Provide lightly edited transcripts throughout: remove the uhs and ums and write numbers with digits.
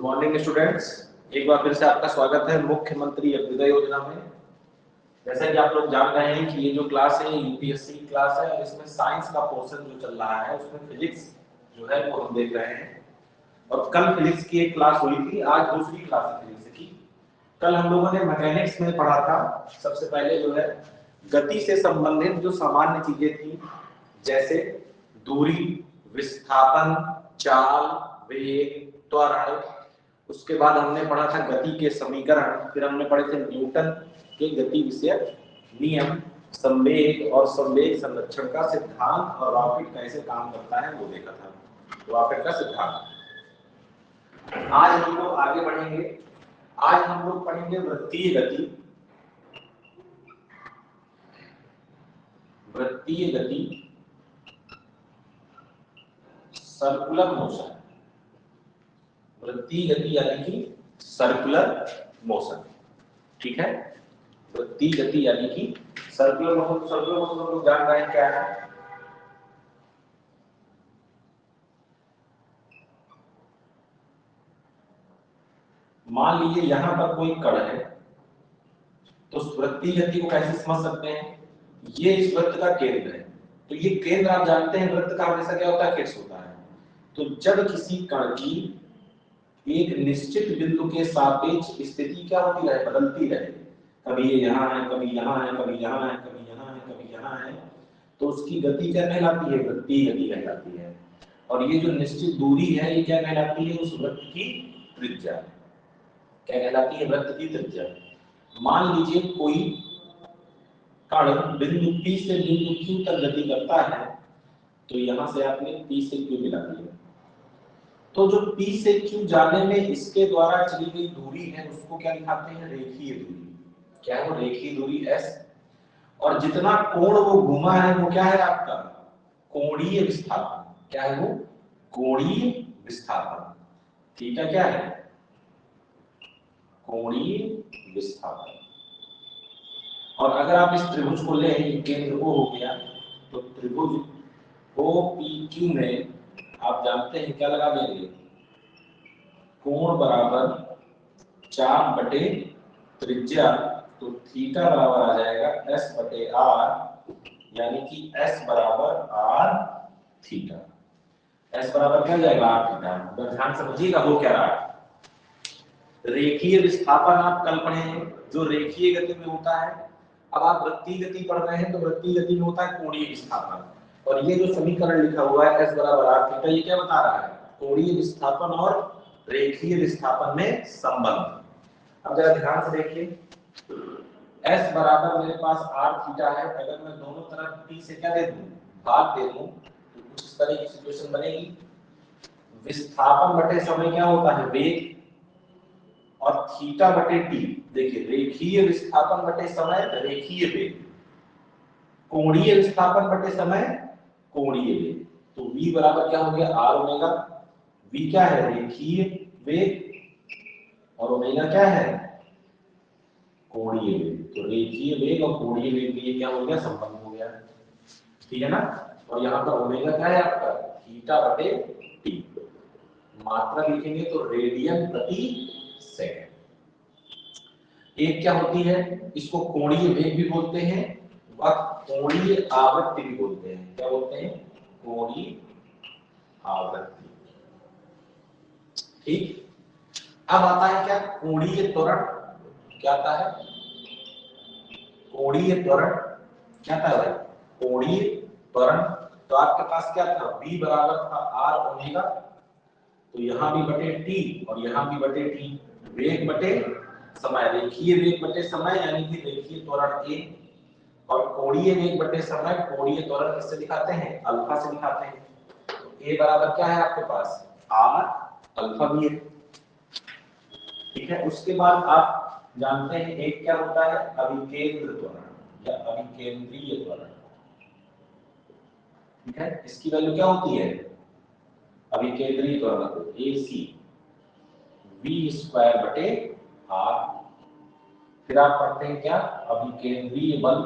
Morning students, एक बार फिर से आपका स्वागत है मुख्यमंत्री अभ्युदय योजना में। जैसा कि आप लोग जान रहे हैं कि ये जो क्लास है यूपीएससी की क्लास है और इसमें साइंस का पोर्शन जो चल रहा है उसमें फिजिक्स जो है वो हम देख रहे हैं। और कल फिजिक्स की एक क्लास हुई थी, आज दूसरी क्लास है फिजिक्स की। कल हम लोगों ने मैकेनिक्स में पढ़ा था। सबसे पहले जो है गति से संबंधित जो सामान्य चीजें थी, जैसे दूरी, विस्थापन, चाल, वेग, त्वरण। उसके बाद हमने पढ़ा था गति के समीकरण, फिर हमने पढ़े थे न्यूटन के गति विषयक नियम, संवेग और संवेग संरक्षण का सिद्धांत और रॉकेट कैसे काम करता है वो देखा था, रॉकेट का सिद्धांत। आज हम लोग आगे बढ़ेंगे। आज हम लोग पढ़ेंगे वृत्तीय गति। वृत्तीय गति, सर्कुलर मोशन। वृत्तीय गति यानी कि सर्कुलर मोशन, ठीक है। वृत्तीय गति यानी कि सर्कुलर मोशन। सर्कुलर मोशन हम लोग जान रहे हैं क्या है। मान लीजिए यहां पर कोई कण है, तो वृत्तीय गति को कैसे समझ सकते हैं। ये इस वृत्त का केंद्र है, तो ये केंद्र आप जानते हैं वृत्त का हमेशा क्या होता है, फिक्स होता है। तो जब किसी कण की एक निश्चित बिंदु के सापेक्ष स्थिति क्या होती रहे, बदलती रहे, कभी ये यहाँ है, कभी यहाँ है, कभी यहाँ है, कभी यहाँ है, कभी यहाँ है, तो उसकी गति क्या कहलाती है, वृत्तीय गति कहलाती है। और ये जो निश्चित दूरी है ये क्या कहलाती है, उस वृत्त की त्रिज्या। क्या कहलाती है, वृत्त की त्रिज्या। मान लीजिए कोई कण बिंदु P से बिंदु Q तक गति करता है, तो यहां से आपने P से Q मिला दिया, तो जो P से Q जाने में इसके द्वारा चली गई दूरी है उसको क्या दिखाते हैं, रेखीय दूरी। क्या है वो, रेखीय दूरी S। और जितना कोण वो घूमा है वो क्या है आपका, कोणीय विस्थापन। क्या है वो, कोणीय विस्थापन। थीटा क्या है, कोणीय विस्थापन। और अगर आप इस त्रिभुज को ले, केंद्र O हो गया, तो त्रिभुज OPQ में आप जानते हैं क्या लगा देंगे, कोण बराबर 4 बटे त्रिज्या, तो थीटा बराबर आ जाएगा S बटे R, यानी कि S बराबर R थीटा। S बराबर क्या जाएगा, R थीटा। अगर ध्यान समझिएगा हो क्या रहा है, रेखीय विस्थापन आप कल पढ़े हैं जो रेखीय गति में होता है। अब आप वृत्तीय गति पढ़ रहे हैं तो वृत्तीय गति में होता है कोणीय विस्थापन। और ये जो समीकरण लिखा हुआ है S बराबर R थीटा, ये क्या बता रहा है, कोणीय विस्थापन और रेखीय विस्थापन में संबंध। अब जरा ध्यान से देखिए, S बराबर मेरे पास R थीटा है, अगर मैं दोनों तरफ T से क्या दे दूं, भाग दे दूं, तो कुछ इस तरह की सिचुएशन बनेगी। विस्थापन बटे समय क्या होता है, वेग, और थीटा बटे टी। देखिए रेखीय विस्थापन बटे समय, रेखीय वेग, कोणीय विस्थापन बटे समय, कोणीय वेग। तो v बराबर क्या हो गया, r ओमेगा। v क्या है, रेखीय वेग, और ओमेगा क्या है, कोणीय वेग। तो रेखीय वेग और कोणीय वेग के लिए क्या हो गया, संबंध हो गया, ठीक है ना। और यहाँ पर ओमेगा क्या है आपका, थीटा बटे टी। मात्रा लिखेंगे तो रेडियन प्रति सेकंड। एक क्या होती है, इसको कोणीय वेग भी बोलते हैं, व कोणीय आवृत्ति भी बोलते हैं। क्या बोलते हैं, कोणीय आवृत्ति, ठीक। अब आता है क्या, कोणीय त्वरण। क्या आता है, कोणीय त्वरण। क्या था भाई, कोणीय त्वरण। तो आपके पास क्या था, v बराबर था r ओमेगा, तो यहां भी बटे t और यहां भी बटे t। वेग बटे समय, रेखीय वेग बटे समय यानी कि रेखीय त्वरण a, और कोणीय वेग बटे समय, कोणीय त्वरण किससे दिखाते हैं, अल्फा से दिखाते हैं। तो a बराबर क्या है आपके पास, r अल्फा भी है, ठीक है। उसके बाद आप जानते हैं एक क्या होता है, अभिकेंद्र त्वरण या अभिकेंद्रीय त्वरण, ठीक है। इसकी वैल्यू क्या होती है, अभिकेंद्रीय त्वरण AC v² बटे r। फिर आप पढ़ते हैं क्या, अभिकेंद्रीय बल।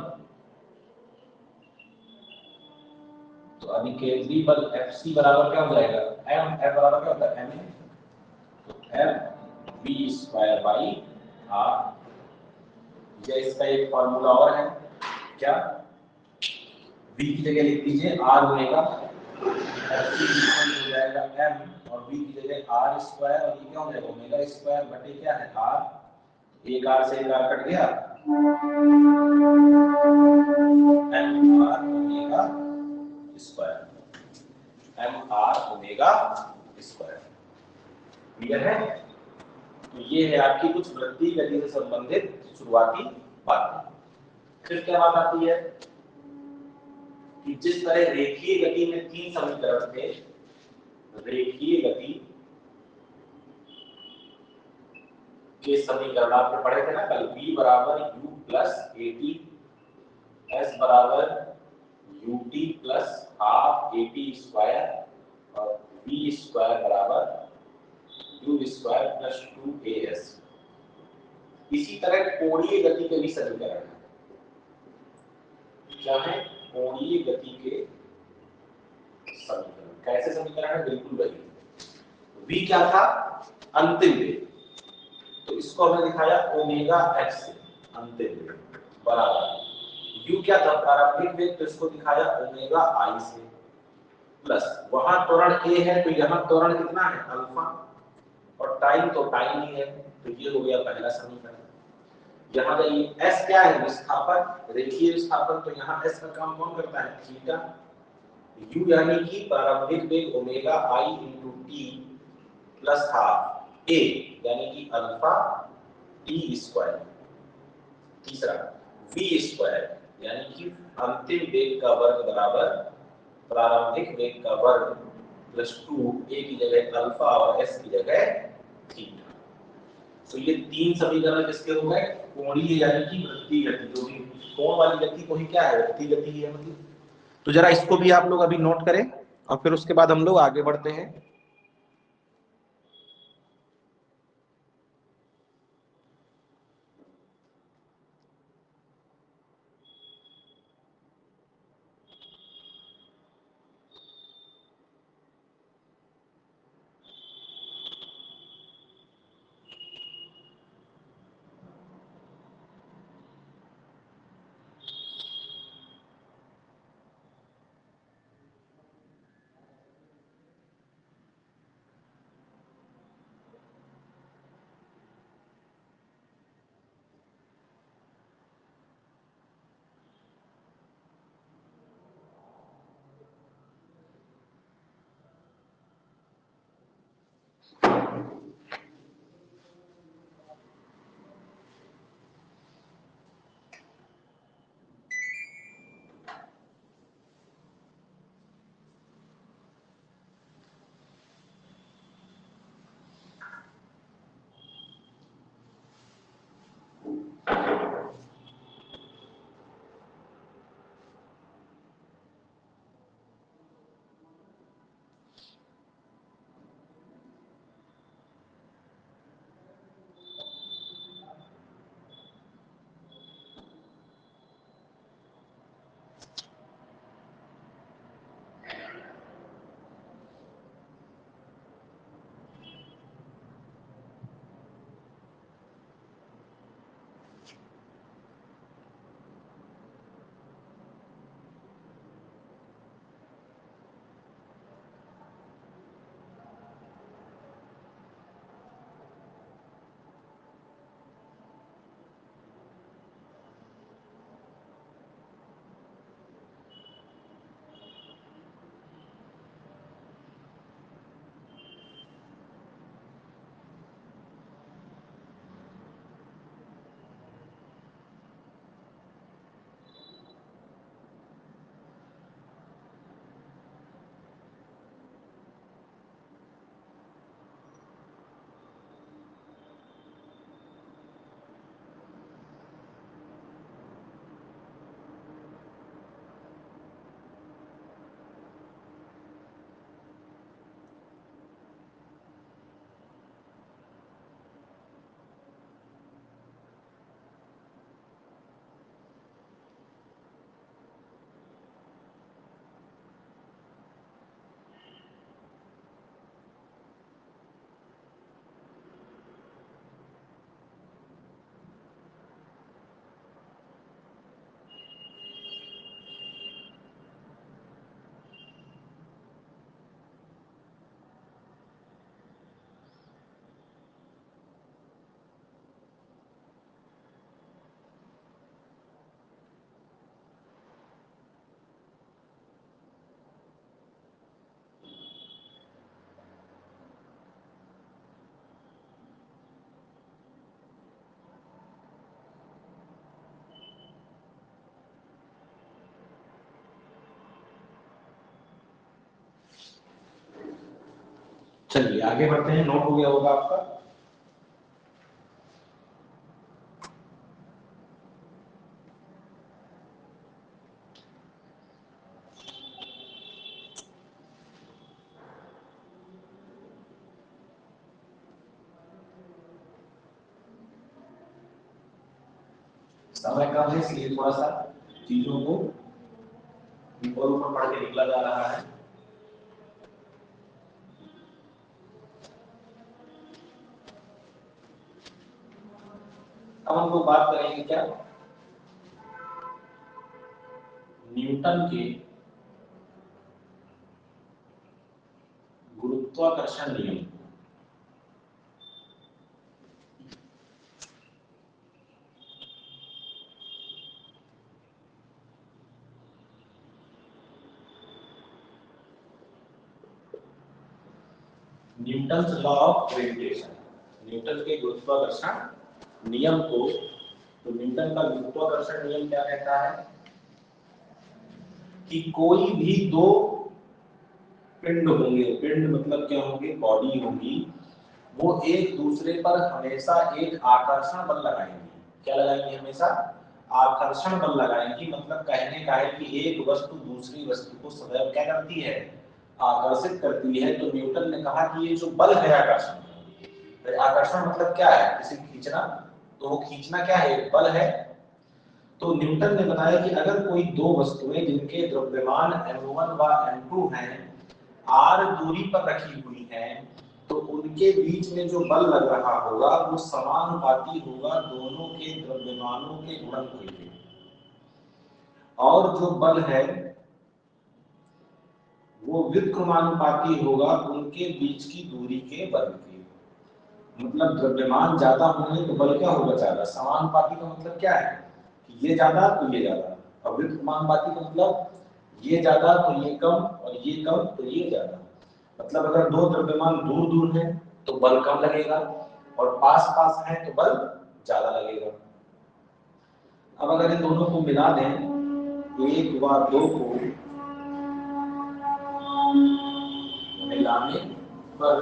तो अभिकेंद्रीय बल FC बराबर क्या हो जाएगा, m। F बराबर क्या होता है, ma। तो M V square by R. या इसका एक फॉर्मूला और है, क्या, v की जगह लिख दीजिए आर ओमेगा, हो जाएगा m और v की जगह आर स्क्वायर, और ये क्या हो जाएगा ओमेगा स्क्वायर बटे क्या है आर, एक आर से एक आर कट गया, M R omega square, M R omega square. Clear है? तो ये है आपकी कुछ वृत्तीय गति से संबंधित शुरुआती बातें। फिर क्या बात आती है कि जिस तरह रेखीय गति में 3 समीकरण थे, रेखीय गति के समीकरण आपने पढ़े थे ना कल, v बराबर u प्लस एटी, s बराबर ut plus half eighty square और v स्क्वायर बराबर u स्क्वायर प्लस 2as। इसी तरह कोणीय गति के भी समीकरण है। क्या है? कोणीय गति के समीकरण। कैसे समीकरण है? बिल्कुल वही। v क्या था? अंतिम वेग, तो इसको हमने दिखाया ओमेगा x से, अंतिम वेग बराबर u क्या था? प्रारंभिक वेग, तो इसको दिखाया ओमेगा i से, प्लस वहां त्वरण a है तो यहां त्वरण कितना है? अल्फा, और टाइम तो टाइम ही है, तो ये हो गया पहला समीकरण। यहाँ जाइए, s क्या है? विस्थापन, रेखीय विस्थापन, तो यहाँ s का काम कौन करता है? थीटा। u यानी कि प्रारंभिक वेग omega i into T plus half a यानी कि अल्फा टी स्क्वायर। तीसरा v स्क्वायर यानी कि अंतिम वेग का वर्ग बराबर प्रारंभिक वेग का वर्ग प्लस 2, a की जगह अल्फा और s की जगह थीटा। तो ये 3 समीकरण किसके हो गए? कोणीय यानी कि वृत्तीय गति, जो भी कोण वाली गति को ही क्या है? वृत्तीय गति ही है मतलब। तो जरा इसको भी आप लोग अभी नोट करें और फिर उसके बाद हम लोग आगे बढ़ते हैं। चलिए आगे बढ़ते हैं, नोट हो गया होगा आपका। समय कम है इसलिए थोड़ा सा चीजों को ऊपर ऊपर पढ़ के निकला जा रहा है। अब हम लोग बात करेंगे क्या, न्यूटन के गुरुत्वाकर्षण नियम। Newton law of gravitation, Newton के गुरुत्वाकर्षण नियम को, तो न्यूटन का गुरुत्वाकर्षण नियम क्या कहता है कि कोई भी दो पिंड होंगे, पिंड मतलब क्या होंगे, बॉडी होगी, वो एक दूसरे पर हमेशा एक आकर्षण बल लगाएंगे। क्या लगाएंगे, हमेशा आकर्षण बल लगाएंगी। मतलब कहने का है कि एक वस्तु दूसरी वस्तु को सदैव क्या करती है, आकर्षित करती है। तो न्यूटन ने कहा कि ये जो बल है आकर्षण, तो आकर्षण मतलब क्या है, किसी को खींचना, तो वो खींचना क्या है, बल है। तो न्यूटन ने बताया कि अगर कोई दो वस्तुएं जिनके द्रव्यमान m1 व m2 हैं, r दूरी पर रखी हुई हैं, तो उनके बीच में जो बल लग रहा होगा वो समानुपाती होगा दोनों के द्रव्यमानों के गुणनफल के। और जो बल है वो व्युत्क्रमानुपाती होगा उनके बीच की दूरी के वर्ग के। मतलब द्रव्यमान ज्यादा होने तो बल क्या होगा, ज्यादा। समानुपाती का मतलब क्या है, ये ज्यादा तो ये ज्यादा, और व्युत्क्रमानुपाती का मतलब ये ज्यादा तो ये कम, और ये कम तो ये ज्यादा। मतलब अगर दो द्रव्यमान दूर दूर हैं तो बल कम लगेगा, और पास पास है तो बल ज्यादा लगेगा। अब अगर इन दोनों को मिला दें, एक व दो को मिलाने पर,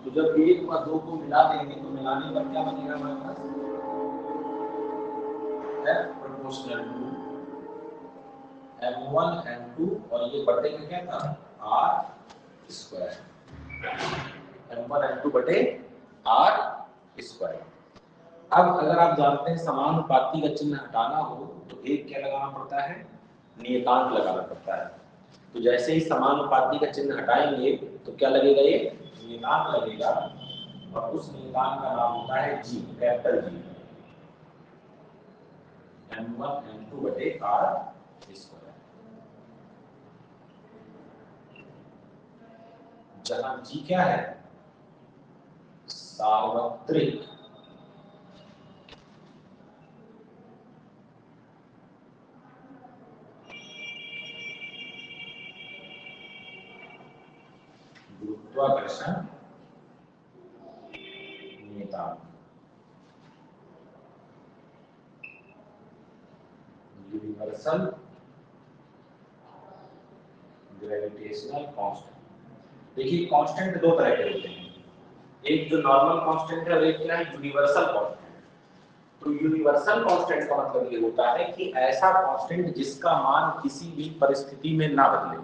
तो जब एक व दो को मिला देंगे तो मिलाने पर क्या बनेगा हमारे पास, F proportional to m1 m2, और ये बटे में क्या था, r स्क्वायर, m1 m2 बटे r स्क्वायर। अब अगर आप जानते हैं समानुपाती का चिन्ह हटाना हो तो एक क्या लगाना पड़ता है, नियतांक लगाना पड़ता है। तो जैसे ही समानुपाती का चिन्ह हटाएंगे तो क्या लगेगा, ये नियतांक लगेगा, और उस नियतांक का नाम होता है जी, कैपिटल जी, m1 m2 बटे r स्क्वायर। जहां जी क्या है, सार्वत्रिक गुरुत्वाकर्षण नियतांक, यूनिवर्सल ग्रेविटेशनल कांस्टेंट। देखिए कांस्टेंट दो तरह के होते हैं, एक जो नॉर्मल कांस्टेंट है और एक क्या है, यूनिवर्सल कांस्टेंट। तो यूनिवर्सल कांस्टेंट का मतलब ये होता है कि ऐसा कांस्टेंट जिसका मान किसी भी परिस्थिति में ना बदले,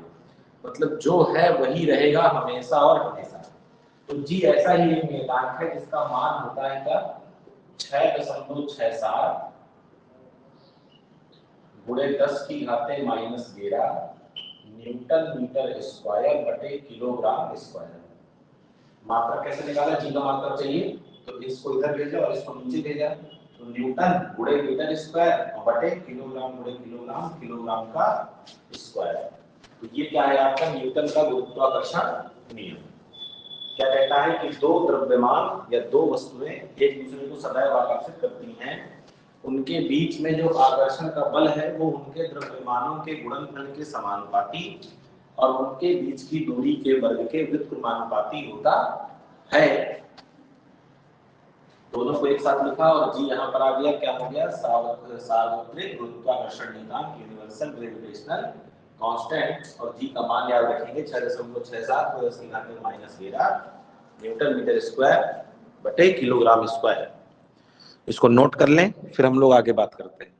मतलब जो है वही रहेगा हमेशा और हमेशा। तो जी ऐसा ही एक नियतांक है जिसका मान होता है क्या, 6.67 गुणे 10⁻⁻11 न्यूटन मीटर स्क्वायर बटे किलोग्राम स्क्वायर। मात्रा कैसे निकाला, जी का मात्रा चाहिए तो इसको इधर भेजा और इसको नीचे भेजा, तो न्यूटन गुणे मीटर स्क्वायर बटे किलोग्राम गुणे किलोग्राम, किलोग्राम का स्क्वायर। तो ये क्या है आपका न्यूटन का गुरुत्वाकर्षण नियम। क्या कहता है कि दो द्रव्यमान या दो वस्तुएं एक दूसरे को सदैव आकर्षित करती हैं, उनके बीच में जो आकर्षण का बल है वो उनके द्रव्यमानों के गुणनफल के समानुपाती और उनके बीच की दूरी के वर्ग के व्युत्क्रमानुपाती होता है। दोनों को एक साथ लिखा और जी यहाँ पर आ गया, क्या हो गया, सार्वत्रिक गुरुत्वाकर्षण नियतांक, यूनिवर्सल ग्रेविटेशनल कांस्टेंट। और जी का मान याद रखेंगे 6.67 × 10⁻⁻11 न्यूटन मीटर स्क्वायर बटे किलोग्राम स्क्वायर। इसको नोट कर लें, फिर हम लोग आगे बात करते हैं।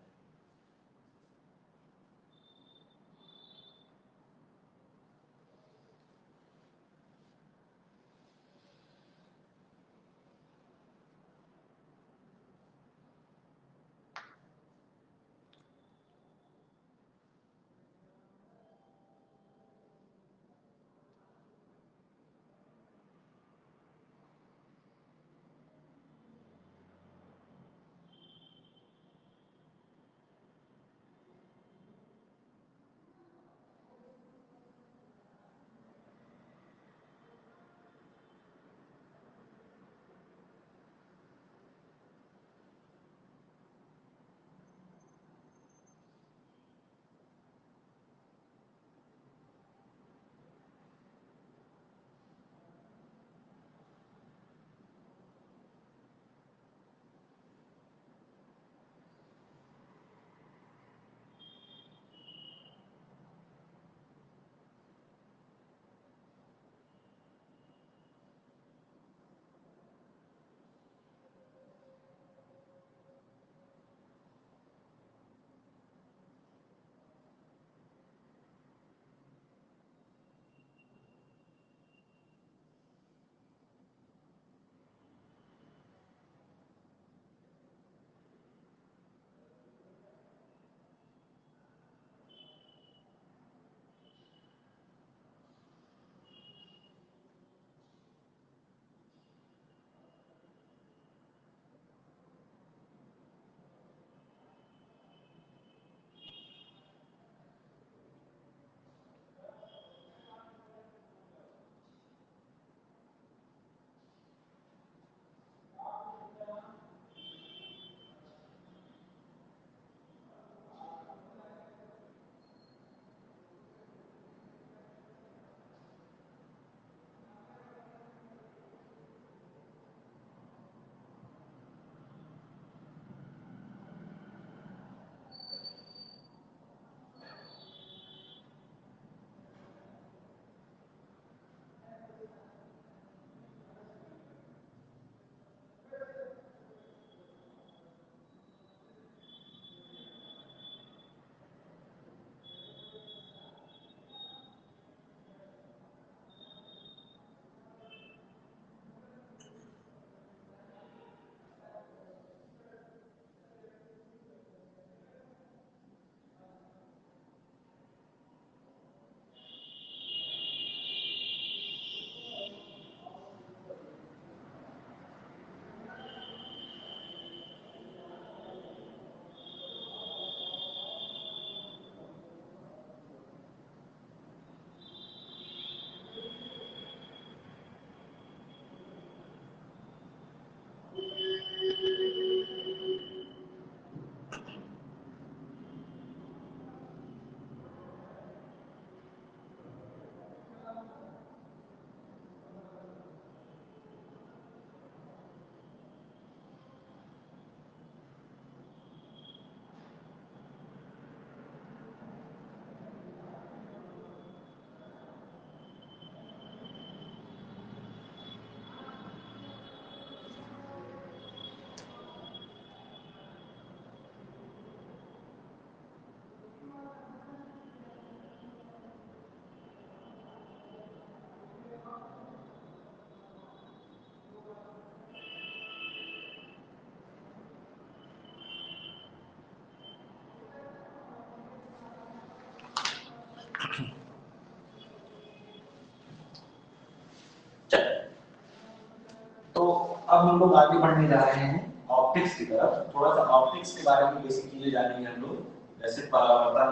तो अब हम लोग आगे बढ़ने जा रहे हैं ऑप्टिक्स की तरफ। थोड़ा सा ऑप्टिक्स के बारे में बेसिक चीजें जानेंगे हम लोग, जैसे परावर्तन,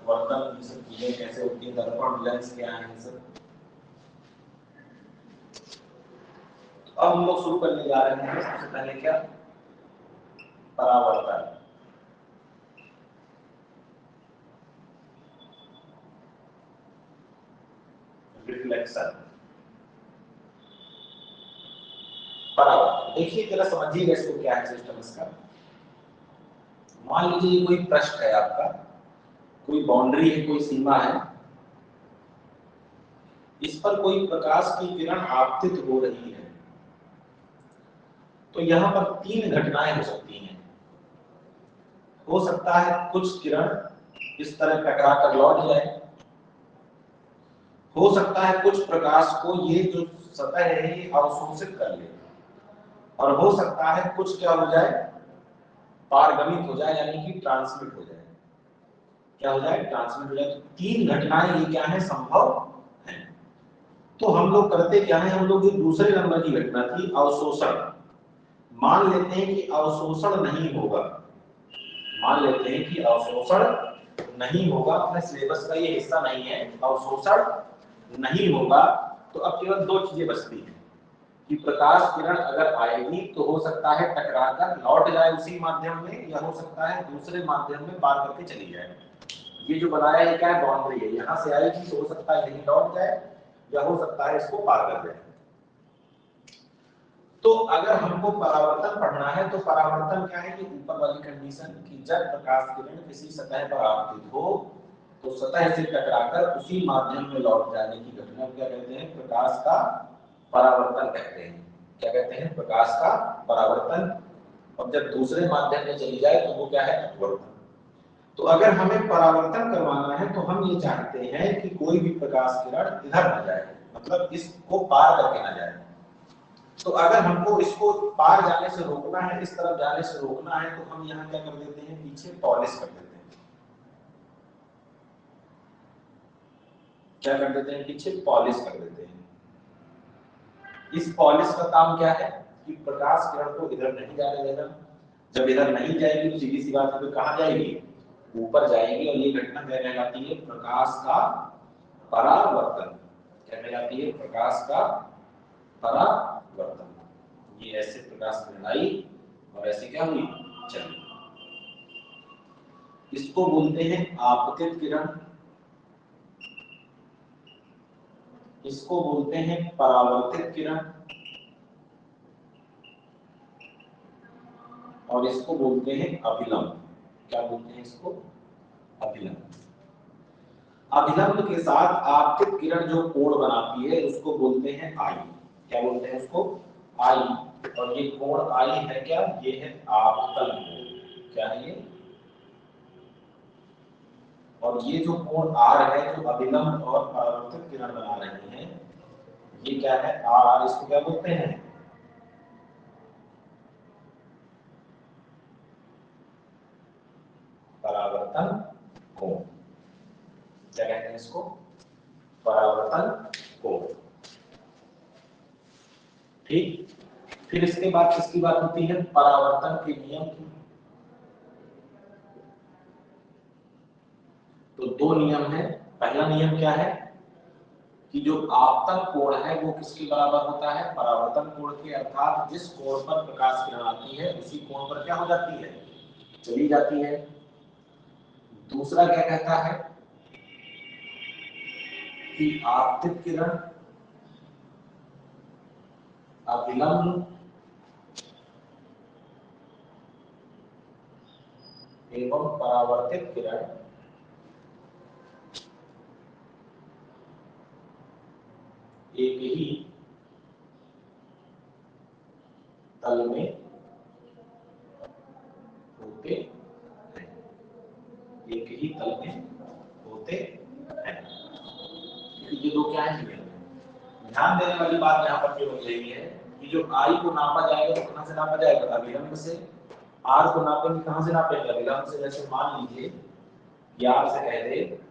वर्तन, ये सब चीजें कैसे होती है, दर्पण, लेंस क्या है, सब। अब हम लोग शुरू करने जा रहे हैं सबसे पहले क्या, परावर्तन। रिफ्लेक्शन। परावर्तन देखिए जरा समझिएगा इसको, क्या है सिस्टम इसका। मान लीजिए कोई पृष्ठ है आपका, कोई बाउंड्री है, कोई सीमा है, इस पर कोई प्रकाश की किरण आपतित हो रही है। तो यहाँ पर तीन घटनाएं हो सकती हैं। हो सकता है कुछ किरण इस तरह टकरा कर लौट जाए, हो सकता है कुछ प्रकाश को ये जो सतह है ये अवशोषित कर ले, और हो सकता है कुछ क्या हो जाए, पारगमित हो जाए, यानी कि ट्रांसमिट हो जाए। क्या हो जाए? ट्रांसमिट हो जाए। तो तीन घटनाएं ये क्या है, संभव है। तो हम लोग करते क्या है, हम लोग ये दूसरे नंबर की घटना थी अवशोषण, मान लेते हैं कि अवशोषण नहीं होगा, मान लेते हैं कि अवशोषण नहीं होगा, अपने सिलेबस का ये हिस्सा नहीं है, अवशोषण नहीं होगा। तो अब केवल दो चीजें बचती हैं कि प्रकाश किरण अगर आएगी तो हो सकता है टकराकर लौट जाए उसी माध्यम में, या हो सकता है दूसरे माध्यम में पार करके चली जाए। ये जो बनाया है क्या है, बाउंड्री है, यहाँ से आएगी तो हो सकता है यहीं लौट जाए, या हो सकता है इसको पार कर जाए। तो अगर हमको परावर्तन पढ़ना है तो परावर्तन क्या है कि ऊपर वाली कंडीशन कि जब प्रकाश किरण किसी सतह पर आपतित हो तो सतह से टकराकर उसी माध्यम में लौट जाने की घटना क्या कहते हैं, प्रकाश का परावर्तन कहते हैं। क्या कहते हैं? प्रकाश का परावर्तन। और जब दूसरे माध्यम में चली जाए तो वो क्या है, अपवर्तन। तो अगर हमें परावर्तन करवाना है तो हम ये चाहते हैं कि कोई भी प्रकाश किरण इधर न जाए, मतलब इसको पार करके ना जाए। तो अगर हमको इसको पार जाने से रोकना है, इस तरफ जाने से रोकना है, तो हम यहाँ क्या कर देते हैं, पीछे पॉलिश कर देते हैं। क्या कर देते हैं? पीछे पॉलिश कर देते हैं। इस पॉलिश का काम क्या है कि प्रकाश किरण को इधर नहीं जाने देना। जब इधर नहीं जाएगी तो सीधी सी बात है, कहाँ जाएगी, ऊपर जाएगी। और ये घटना क्या कहलाती है, प्रकाश का परावर्तन। क्या कहलाती है? प्रकाश का परावर्तन। ये ऐसे प्रकाश किरण आई और ऐसे क्या हुई, चली। इसको बोलते हैं आपतित किरण, इसको बोलते हैं परावर्तित किरण, और इसको बोलते हैं अभिलंब। क्या बोलते हैं इसको? अभिलंब। अभिलंब के साथ आपतित किरण जो कोण बनाती है उसको बोलते हैं आई। क्या बोलते हैं उसको? आई। और ये कोण आई है क्या, ये है आपतन कोण। क्या है ये? और ये जो कोण आर है जो अभिलंब और परावर्तित किरण बना रही है, ये क्या है, आर। इसको क्या बोलते हैं? परावर्तन कोण। क्या कहते हैं इसको? परावर्तन कोण। ठीक। फिर इसके बाद किसकी बात होती है, परावर्तन के नियम की। तो दो नियम है। पहला नियम क्या है कि जो आपतन कोण है वो किसके बराबर होता है, परावर्तन कोण के। अर्थात जिस कोण पर प्रकाश किरण आती है उसी कोण पर क्या हो जाती है, चली जाती है। दूसरा क्या कहता है कि आपतित किरण अभिलंब एवं परावर्तित किरण एक ही तल में होते हैं, एक ही तल में होते हैं। ये दो क्या है, ध्यान देने वाली बात यहाँ पर केवल यही है कि जो आई को नापा जाएगा तो कहाँ से नापा जाएगा, अभिलंब से। आर को नापेंगे कहाँ से नापेंगे, अभिलंब से। जैसे मान लीजिए कि आपसे कह दे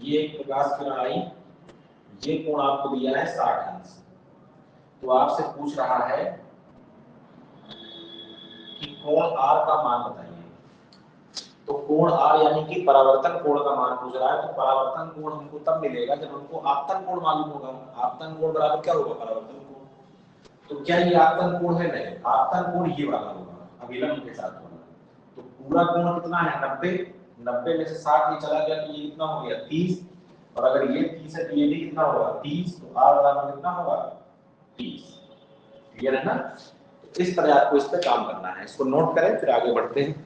ये एक प्रकाश किरण आई, ये कोण आपको दिया है 60 अंश, तो आपसे पूछ रहा है कि कोण आर का मान बताइए। तो कोण आर यानी कि परावर्तन कोण का मान पूछ रहा है। तो परावर्तन कोण हमको तब मिलेगा जब हमको आपतन कोण मालूम होगा। आपतन कोण बराबर क्या होगा, परावर्तन कोण। तो क्या ये आपतन कोण है? नहीं, आपतन कोण ये वाला होगा, अभिलंब के साथ वाला। तो पूरा कोण कितना है, 90। 90 में से 60 ये चला गया तो ये कितना हो गया, 30। और अगर ये 30 है तो ये भी कितना होगा, 30। तो आर बराबर कितना होगा, 30। क्लियर है ना? तो इस तरह आपको इस पे काम करना है। इसको नोट करें फिर आगे बढ़ते हैं।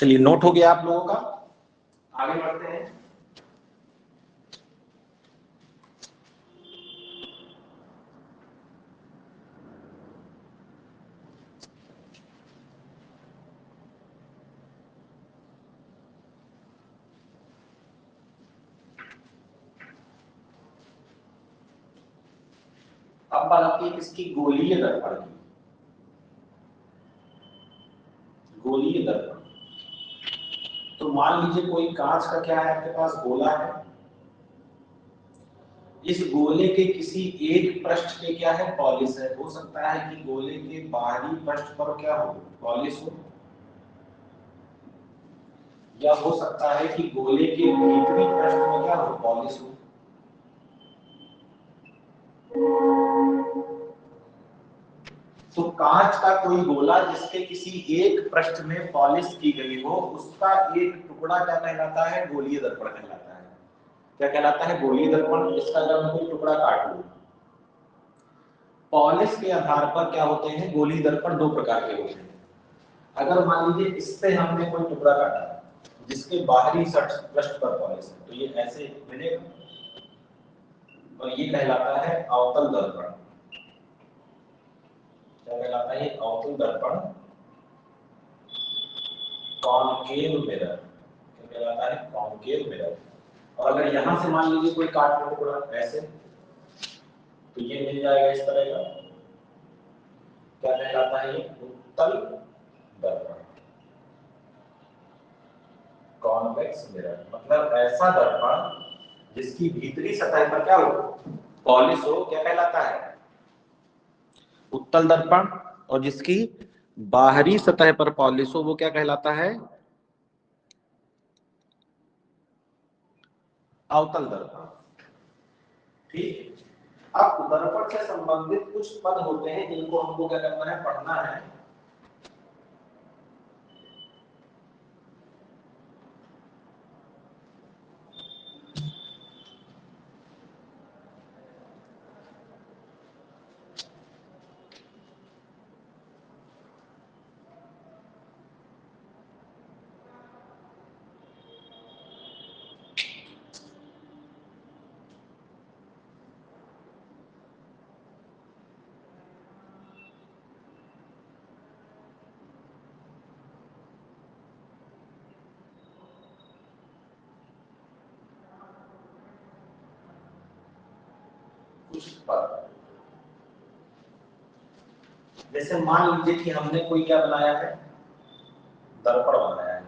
चलिए, नोट हो गया आप लोगों का, आगे बढ़ते हैं। अब बात आती है किसकी, गोलीय दर्पण की। गोलीय दर्पण, तो मान लीजिए कोई कांच का क्या है आपके पास, गोला है। इस गोले के किसी एक पृष्ठ पे क्या है, पॉलिश है। हो सकता है कि गोले के बाहरी पृष्ठ पर क्या हो, पॉलिश हो, या हो सकता है कि गोले के भीतरी पृष्ठ में क्या हो, पॉलिश हो। तो कांच का कोई गोला जिसके किसी एक पृष्ठ में पॉलिश की गई हो, उसका एक टुकड़ा क्या कहलाता है, गोलीय दर्पण कहलाता है। क्या कहलाता है, गोलीय दर्पण। इसका अगर मैं कोई टुकड़ा काट लूं, पॉलिश के आधार पर क्या होते हैं, गोलीय दर्पण दो प्रकार के होते हैं। अगर मान लीजिए इस पे हमने कोई टुकड़ा काटा जिसके बाहरी पृष्ठ पर पॉलिश है, तो ये ऐसे मिलेगा, और ये कहलाता है अवतल दर्पण। क्या कहलाता है, अवतल दर्पण, कॉनकेव मिरर। क्या कहलाता है, कॉनकेव मिरर। और अगर यहां से मान लीजिए कोई काट लो टुकड़ा ऐसे, तो ये मिल जाएगा इस तरह का। क्या कहलाता है, ये उत्तल दर्पण, कॉन्वेक्स मिरर। मतलब ऐसा दर्पण जिसकी भीतरी सतह पर क्या हो, पॉलिश हो, क्या कहलाता है, उत्तल दर्पण। और जिसकी बाहरी सतह पर पॉलिश हो, वो क्या कहलाता है, अवतल दर्पण। ठीक। अब दर्पण से संबंधित कुछ पद होते हैं जिनको हमको क्या करना है, पढ़ना है। कुछ पद, जैसे मान लीजिए कि हमने कोई क्या बनाया है, दर्पण बनाया है।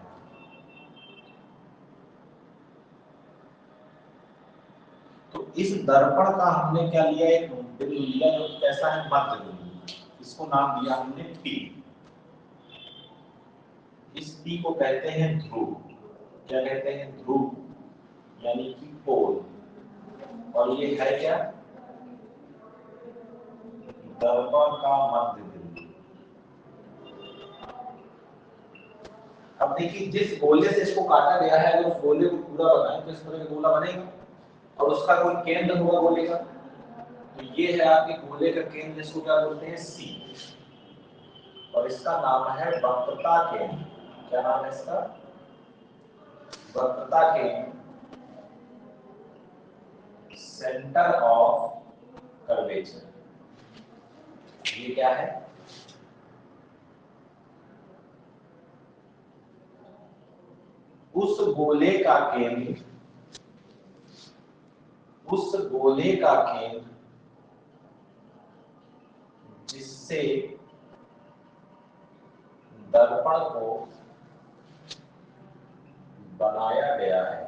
तो इस दर्पण का हमने क्या लिया, एक बिंदु लिया जो कैसा है, मध्य बिंदु। इसको नाम दिया हमने पी। इस पी को कहते हैं ध्रुव। क्या कहते हैं, ध्रुव, यानी कि पोल। और ये है क्या, दर्पण का मध्य बिंदु। अब देखिए, जिस गोले से इसको काटा गया है, अगर उस गोले को पूरा बनाए तो इस तरह का गोला बनेगा, और उसका कोई केंद्र होगा गोले का। तो ये है आपके गोले का केंद्र, जिसको क्या बोलते हैं, सी। और इसका नाम है वक्रता केंद्र। क्या नाम है इसका, वक्रता केंद्र, सेंटर ऑफ कर्वेचर। ये क्या है, उस गोले का केंद्र, उस गोले का केंद्र जिससे दर्पण को बनाया गया है।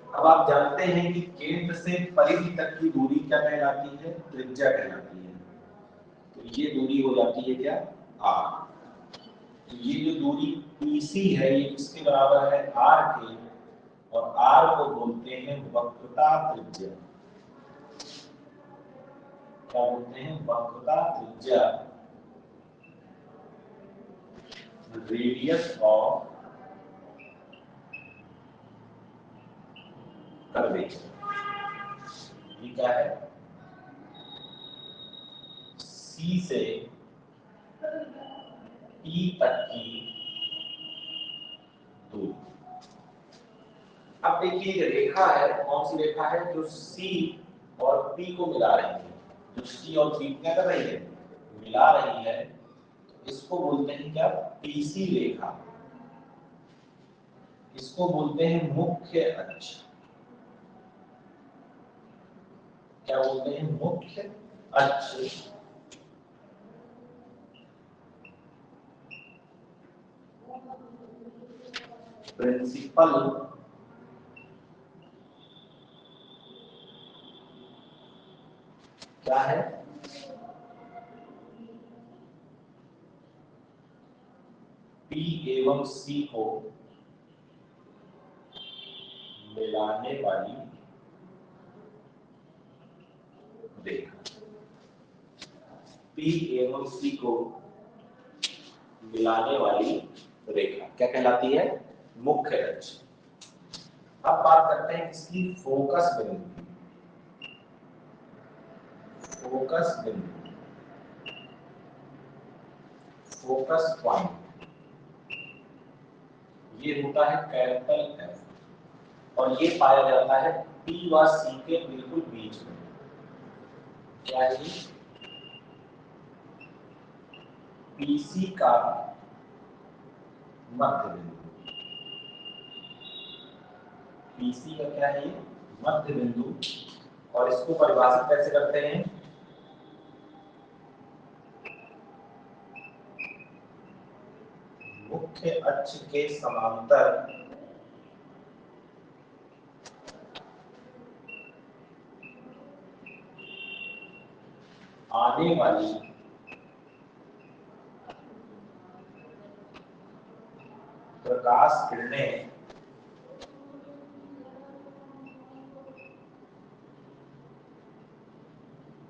अब आप जानते हैं कि केंद्र से परिधि तक की दूरी क्या कहलाती है, त्रिज्या कहलाती है। तो ये दूरी हो जाती है क्या, आर। तो ये जो दूरी पीसी है, ये किसके बराबर है, आर के। और आर को बोलते हैं वक्रता त्रिज्या। क्या बोलते हैं, वक्रता त्रिज्या, रेडियस ऑफ कर्वेचर। ये क्या है, सी से P तक की दूरी। अब देखिए ये रेखा है, कौन सी रेखा है, जो C और P को मिला रही है, जो C और P क्या कर रही है, मिला रही है। तो इसको बोलते हैं क्या, PC रेखा। इसको बोलते हैं मुख्य अक्ष। क्या बोलते हैं, मुख्य अक्ष। प्रिंसिपल क्या है, P एवं C को मिलाने वाली रेखा। P एवं C को मिलाने वाली रेखा क्या कहलाती है, मुख्य अक्ष। अब बात करते हैं इसकी फोकस बिंदु। फोकस बिंदु, फोकस पॉइंट, ये होता है कैपिटल F, और ये पाया जाता है P व C के बिल्कुल बीच में। क्या है, PC का मध्य बिंदु। PC का क्या है, मध्य बिंदु। और इसको परिभाषित कैसे करते हैं, मुख्य अक्ष के समांतर आने वाली प्रकाश किरणें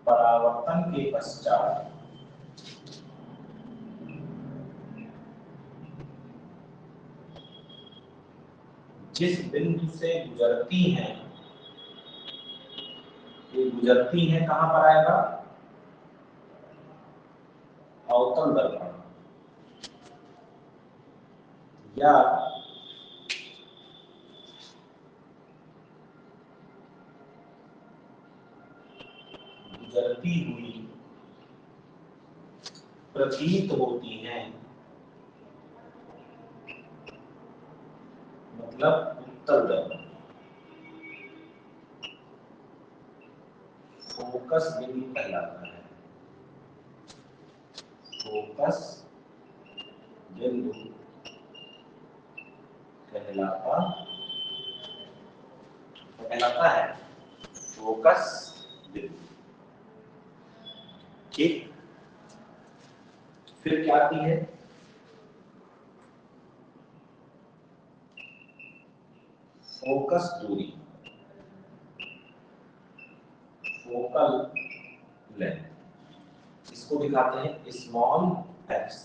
परावर्तन के पश्चात जिस बिंदु से गुजरती हैं, ये गुजरती हैं कहां पर आएगा, अवतल दर्पण, या गुजरती हुई प्रतीत होती हैं, मतलब उत्तल दर्पण। फोकस बिंदु कहलाता है, फोकस बिंदु कहलाता कहलाता है फोकस बिंदु। ठीक, फिर क्या आती है, फोकस दूरी, फोकल लेंथ। इसको दिखाते हैं स्मॉल एक्स।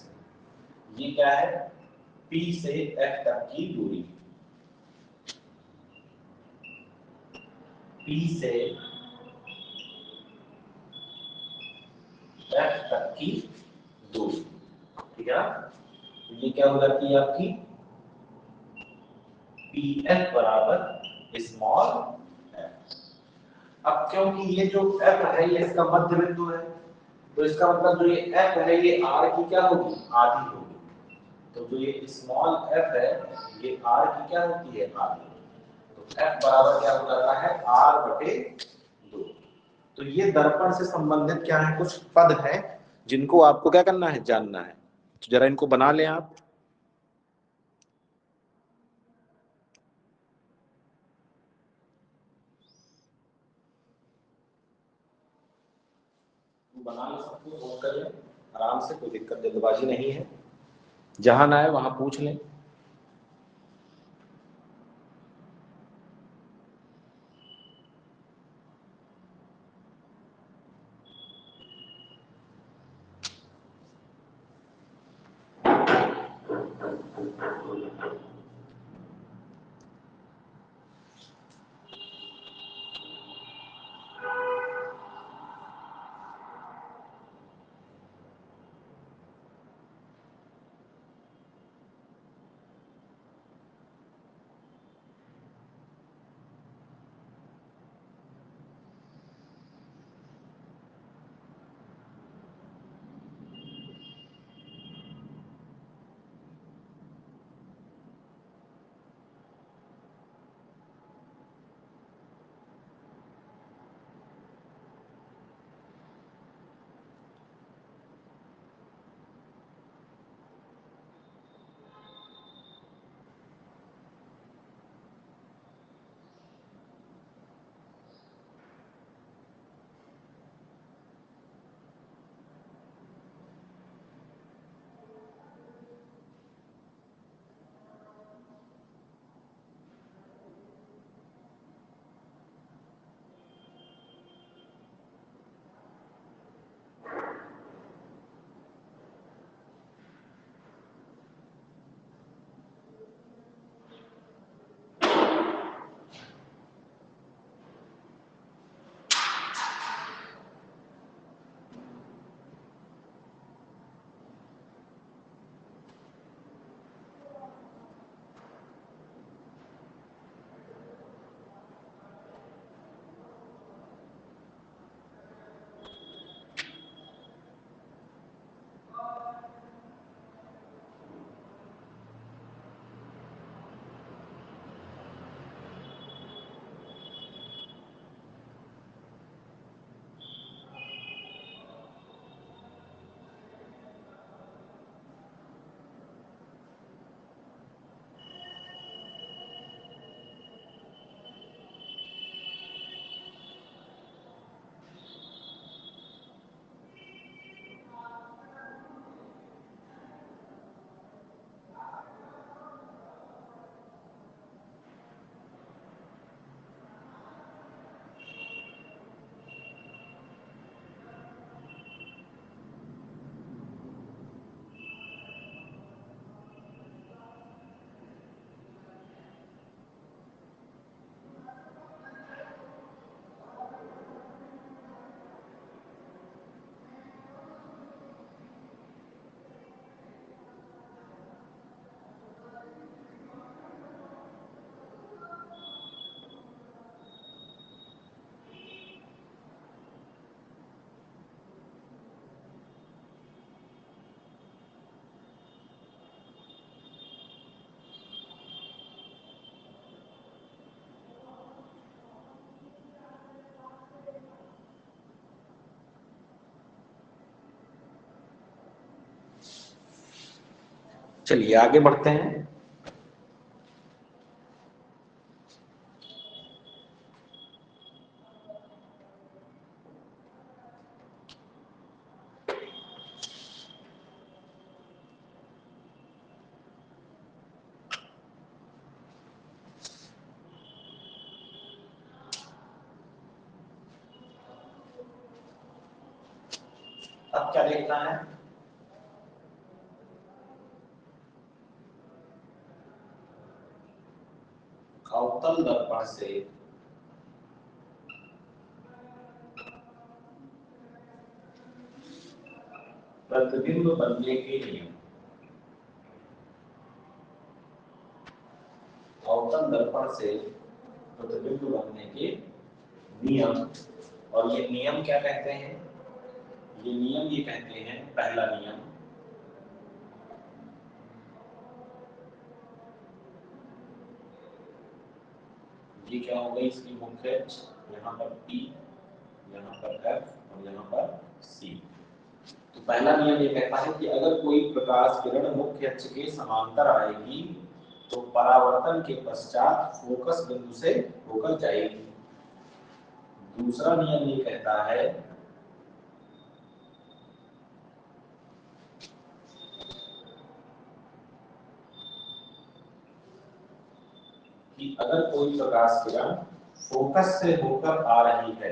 ये क्या है, P से F तक की दूरी, P से F तक की दूरी, ठीक है ना। ये क्या हो जाती है आपकी, PF बराबर स्मॉल f। अब क्योंकि ये जो F है ये इसका मध्य बिंदु है, तो इसका मतलब जो ये F है ये R की क्या होगी, आधी होगी। तो जो ये स्मॉल f है ये R की क्या होती है, आधी। तो F बराबर क्या हो जाता है, R/2। तो ये दर्पण से संबंधित क्या है, कुछ पद है जिनको आपको क्या करना है, जानना है। तो जरा इनको बना लें आप। बना ले, सबको नोट कर लें आराम से, कोई दिक्कत जल्दबाजी नहीं है, जहां ना आए वहां पूछ लें। चलिए आगे बढ़ते हैं। अब क्या देखना है? अवतल दर्पण से प्रतिबिंब बनने के नियम। अवतल दर्पण से प्रतिबिंब बनने के नियम। और ये नियम क्या कहते हैं? ये नियम ये कहते हैं, पहला नियम, ये क्या होगा? इसकी मुख्य अक्ष यहाँ पर P, यहाँ पर F और यहाँ पर C। तो पहला नियम ये कहता है कि अगर कोई प्रकाश किरण मुख्य अक्ष के समांतर आएगी तो परावर्तन के पश्चात फोकस बिंदु से होकर जाएगी। दूसरा नियम ये कहता है कि अगर कोई प्रकाश किरण फोकस से होकर आ रही है,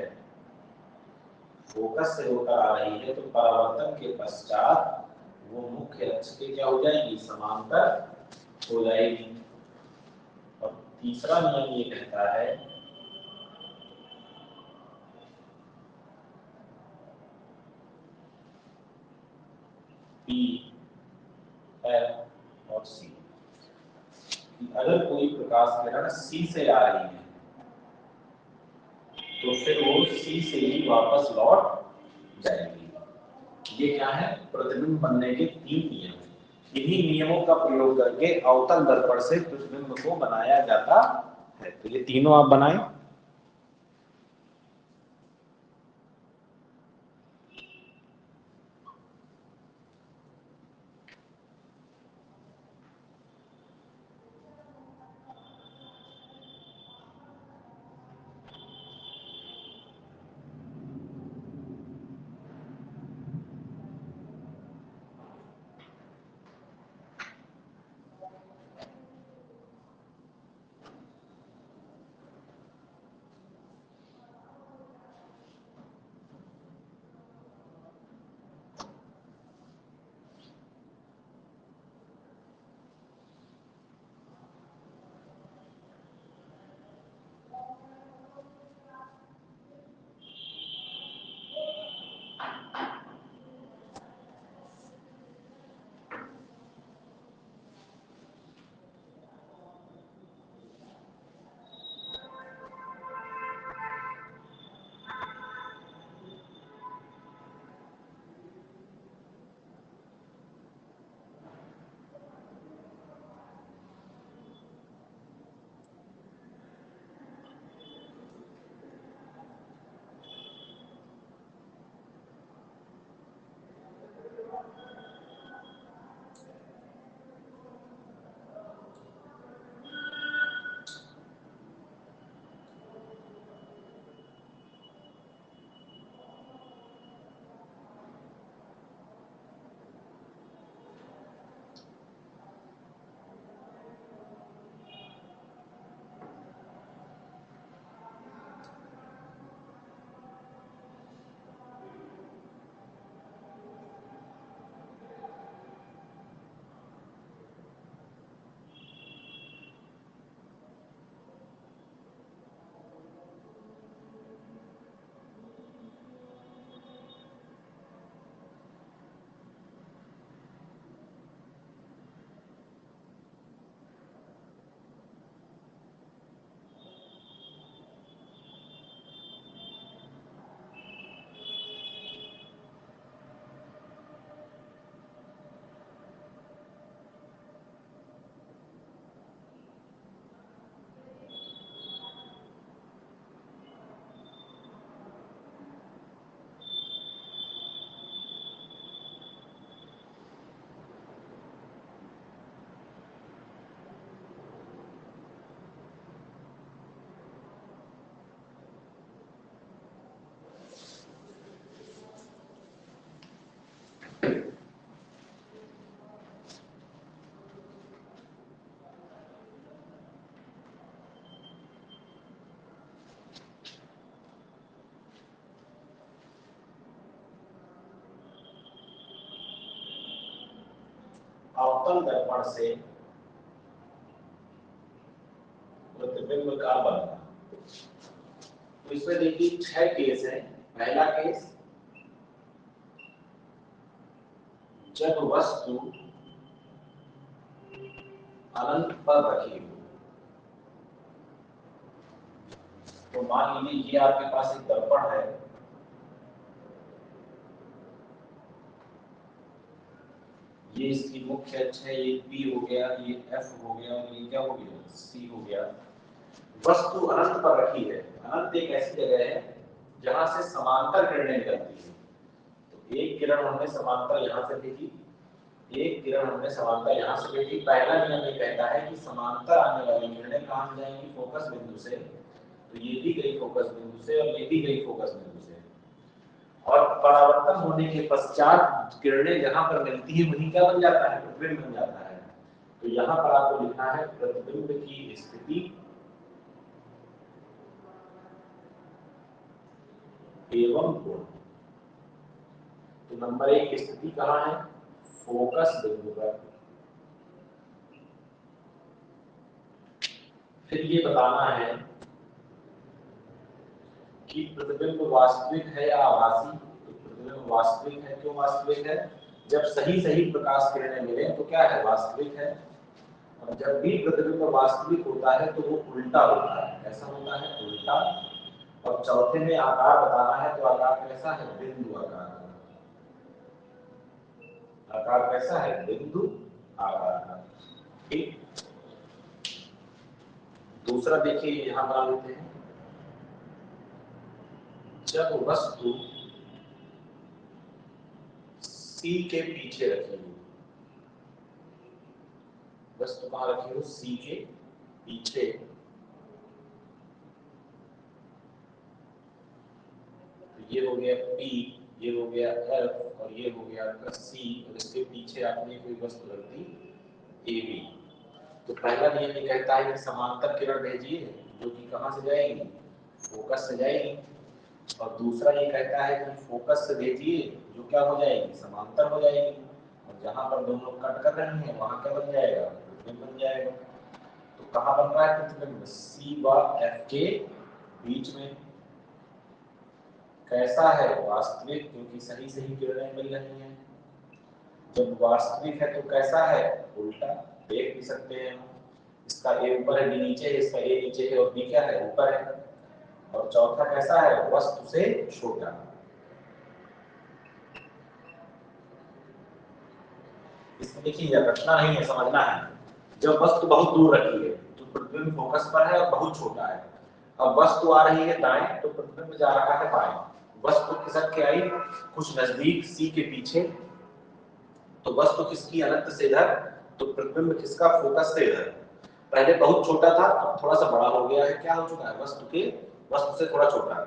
फोकस से होकर आ रही है, तो परावर्तन के पश्चात वो मुख्य अक्ष के क्या हो जाएगी? समांतर हो जाएगी। और तीसरा नियम ये कहता है P, F और C, अगर कोई प्रकाश किरण C से आ रही है तो फिर वो C से ही वापस लौट जाएगी। ये क्या है? प्रतिबिंब बनने के 3 नियम हैं। इन्हीं नियमों का प्रयोग करके अवतल दर्पण से प्रतिबिंब को बनाया जाता है। तो ये तीनों आप बनाएं। अवतल दर्पण से प्रतिबिंब का बनना। तो इसमें देखिए 6 केस है। पहला केस, जब वस्तु अनंत पर रखी हो। तो मान लीजिए ये आपके पास एक दर्पण है, ये इसकी मुख्य अक्ष है, ये P हो गया, ये F हो गया और ये क्या हो गया, C हो गया। वस्तु अनंत पर रखी है। अनंत एक ऐसी जगह है जहां से समांतर किरणें निकलती है। तो एक किरण हमने समांतर यहां से भेजी, एक किरण हमने समांतर यहां से भेजी। पहला नियम ये कहता है कि समांतर आने वाली किरणें कहां से जाएंगी, फोकस बिंदु से। तो ये भी गई फोकस बिंदु से और ये भी गई फोकस बिंदु से। और परावर्तन होने के पश्चात किरणें जहां पर मिलती है वहीं क्या बन जाता है, प्रतिबिंब बन जाता है। तो यहां पर आपको लिखना है प्रतिबिंब की स्थिति एवं गुण। तो नंबर 1 स्थिति कहां है, फोकस बिंदु पर। फिर ये बताना है कि प्रतिबिंब वास्तविक है या आभासी। तो प्रतिबिंब वास्तविक है। क्यों वास्तविक है, जब सही सही प्रकाश किरणें मिले तो क्या है, वास्तविक है। और जब भी प्रतिबिंब वास्तविक होता है तो वो उल्टा होता है। कैसा होता है, उल्टा। और चौथे में आकार बताना है, तो आकार कैसा है, बिंदु आकार। आकार कैसा है, बिंदु आकार। ठीक। दूसरा देखिए यहां बना लेते हैं, जब वस्तु C के पीछे रखी हो। वस्तु कहां रखी हो, C के पीछे। तो ये हो गया P, ये हो गया F और ये हो गया आपका C और इसके पीछे आपने कोई वस्तु रख दी AB। तो पहला नियम ये कहता है कि समांतर किरण भेजिए जो कि कहां से जाएगी, फोकस से जाएगी। और दूसरा ये कहता है कि फोकस से भेजिए जो क्या हो जाएगी, समांतर हो जाएगी। और जहां पर दोनों कट कर रहे हैं वहां क्या बन जाएगा, प्रतिबिंब बन जाएगा। तो कहां बन रहा है प्रतिबिंब, C व F के बीच में। कैसा है, वास्तविक, क्योंकि सही सही किरणें मिल रही हैं। जब वास्तविक है तो कैसा है, उल्टा। देख भी सकते हैं, इसका A ऊपर है, B नीचे है, इसका A नीचे है और B क्या है, ऊपर है। और चौथा कैसा है, वस्तु से छोटा। इसमें देखिए रटना नहीं है, समझना है। जब वस्तु बहुत दूर रखी है तो प्रतिबिंब फोकस पर है और बहुत छोटा है। अब वस्तु आ रही है दाएं तो प्रतिबिंब जा रहा है बाएं। वस्तु खिसक के आई कुछ नजदीक C के पीछे, तो वस्तु किसकी, अनंत से इधर। तो प्रतिबिंब किसका, फोकस से इधर। पहले बहुत छोटा था, अब थोड़ा सा बड़ा हो गया है। क्या हो चुका है, वस्तु से थोड़ा छोटा है।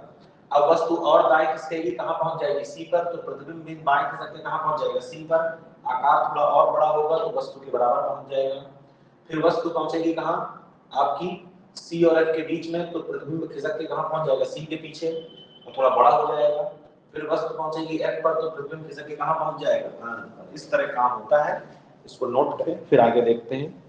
अब वस्तु और दाएं खिसकेगी, कहां पहुंच जाएगी, C पर। तो प्रतिबिंब भी बाएं खिसक के कहां पहुंच जाएगा, C पर। आकार थोड़ा और बड़ा होगा तो वस्तु के बराबर पहुंच जाएगा। फिर वस्तु पहुंचेगी कहां, आपकी C और F के बीच में। तो प्रतिबिंब खिसक के कहां पहुंच जाएगा, C के पीछे और थोड़ा बड़ा हो जाएगा। फिर वस्तु पहुंचेगी F पर तो प्रतिबिंब खिसक के कहां पहुंच जाएगा, इस तरह काम होता है। इसको नोट करें, फिर आगे देखते हैं।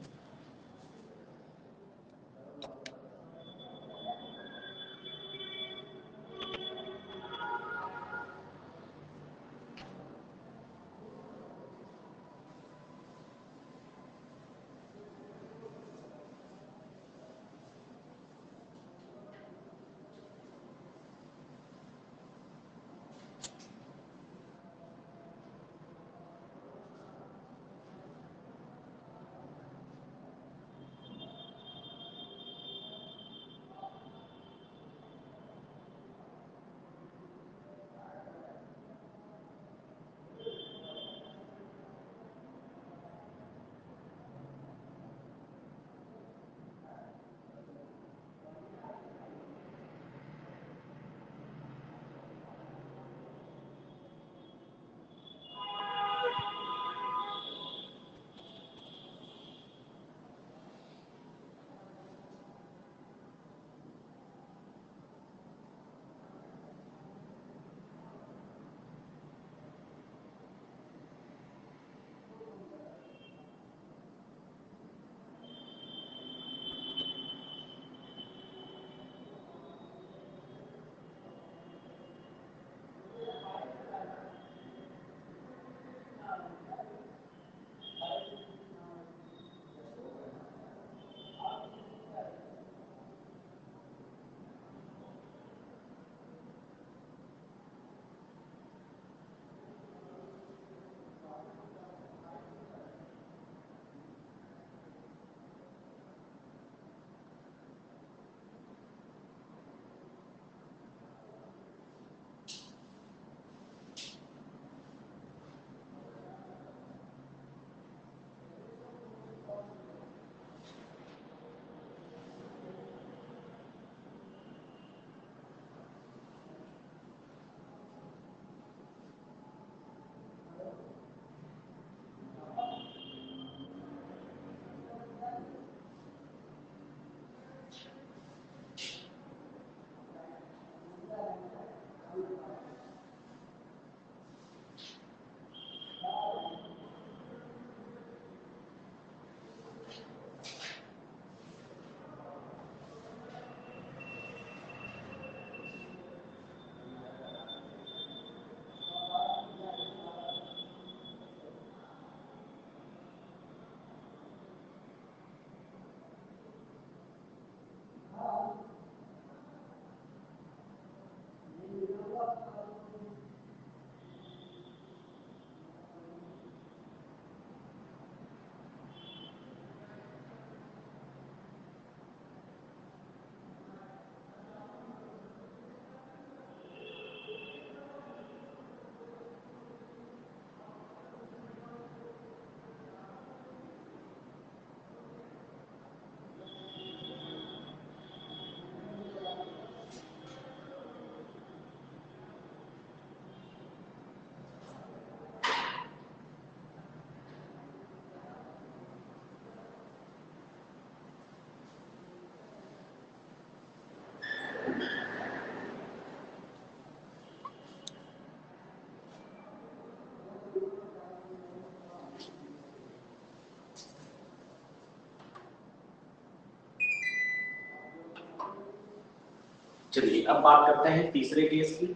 चलिए अब बात करते हैं तीसरे केस की।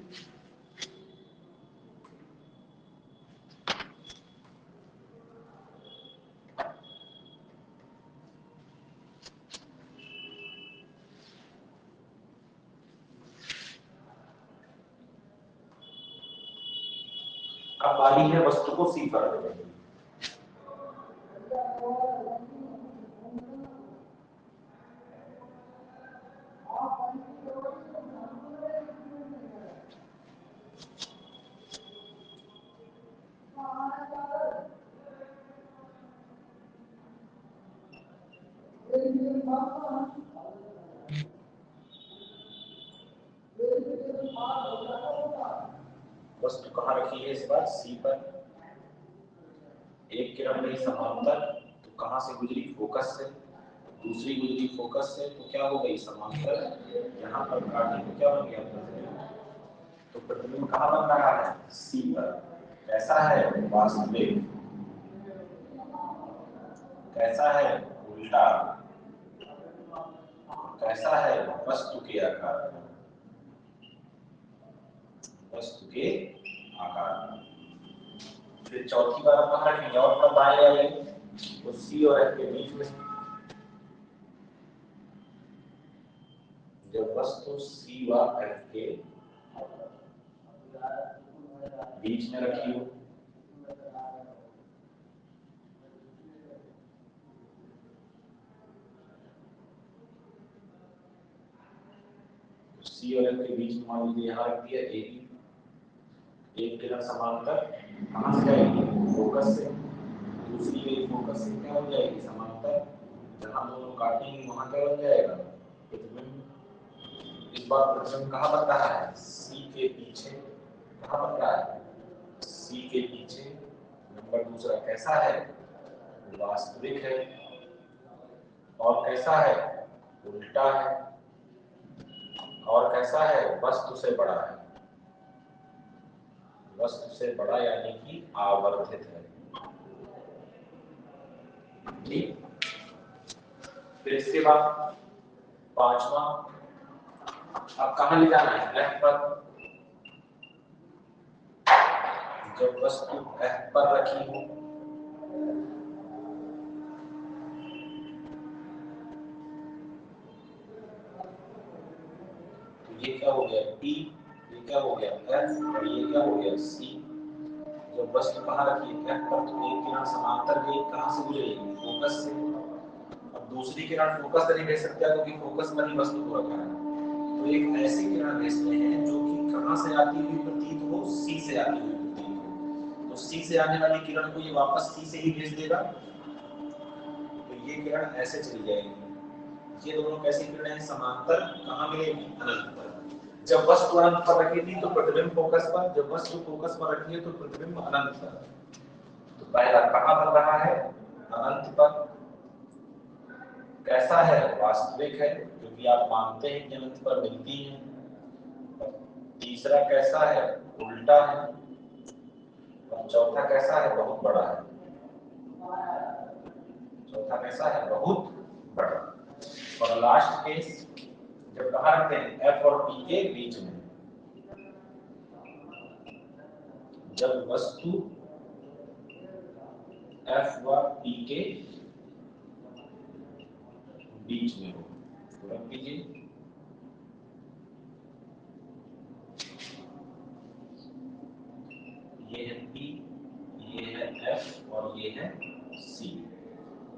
अब बारी है वस्तु को सी पर देने की। वस्तु कहाँ रखी है इस बार? सी पर। एक किरण गई समांतर, तो कहाँ से गुजरी? फोकस से। दूसरी गुजरी फोकस से, तो क्या हो गई? समांतर। यहाँ पर काटी तो क्या बन गया? प्रतिबिंब। तो प्रतिबिंब कहाँ बन रहा है? सी पर। कैसा है? वास्तविक। कैसा है? उल्टा। कैसा है? वस्तु के आकार। वस्तु के आकार। फिर चौथी बार आप कहाँ रखेंगे? और थोड़ा दाएं वाले तो सी और एफ के बीच में। जब वस्तु सी व एफ के बीच में रखी हो, सी और एफ के बीच में मान लीजिए यहाँ रख दिया ए। एक किरण समांतर कहाँ से जाएगी? फोकस से। दूसरी गई फोकस से, क्या हो जाएगी? समांतर। जहाँ दोनों काटेंगे वहाँ क्या बन जाएगा? प्रतिबिंब। इस बार प्रतिबिंब कहाँ बन रहा है? सी के पीछे। कहाँ बन रहा है? सी के पीछे। नंबर दूसरा कैसा है? वास्तविक है। और कैसा है? उल्टा है। और कैसा है? वस्तु से बड़ा है। वस्तु से बड़ा यानी कि आवर्धित है। ठीक। फिर इसके बाद पांचवा, अब कहाँ ले जाना है? लेफ्ट पर। जब वस्तु F पर रखी हो, तो ये क्या हो गया P, ये क्या हो गया F और ये क्या हो गया C। जब वस्तु कहाँ रखी है F पर, तो एक किरण समांतर गई, कहाँ से गुजरेगी फोकस से। अब दूसरी किरण फोकस से नहीं भेज सकते क्योंकि फोकस पर ही वस्तु को रखा है, तो एक ऐसी किरण भेजते हैं जो कि कहाँ से आती हुई प्रतीत हो, C से आती हुई प्रतीत हो। तो C से आने वाली किरण को ये वापस C से ही भेज देगा, तो ये किरण ऐसे चली जाएगी। ये दोनों कैसी किरणें हैं, समांतर, कहाँ मिलेगी अनंत पर। जब वस्तु अनंत पर रखी थी तो प्रतिबिंब फोकस पर, जब वस्तु फोकस पर रखी है तो प्रतिबिंब अनंत पर। तो पहला कहाँ बन रहा है, अनंत पर। कैसा है, वास्तविक है, क्योंकि आप मानते हैं कि अनंत पर मिलती है। तीसरा कैसा है, उल्टा है। और चौथा कैसा है, बहुत बड़ा है। चौथा कैसा है, बहुत बड़ा। और लास्ट केस जब कहाँ रखते हैं, F और P के बीच में। जब वस्तु F व P के बीच में हो, तो रख लीजिए। ये है P, ये है F और ये है C।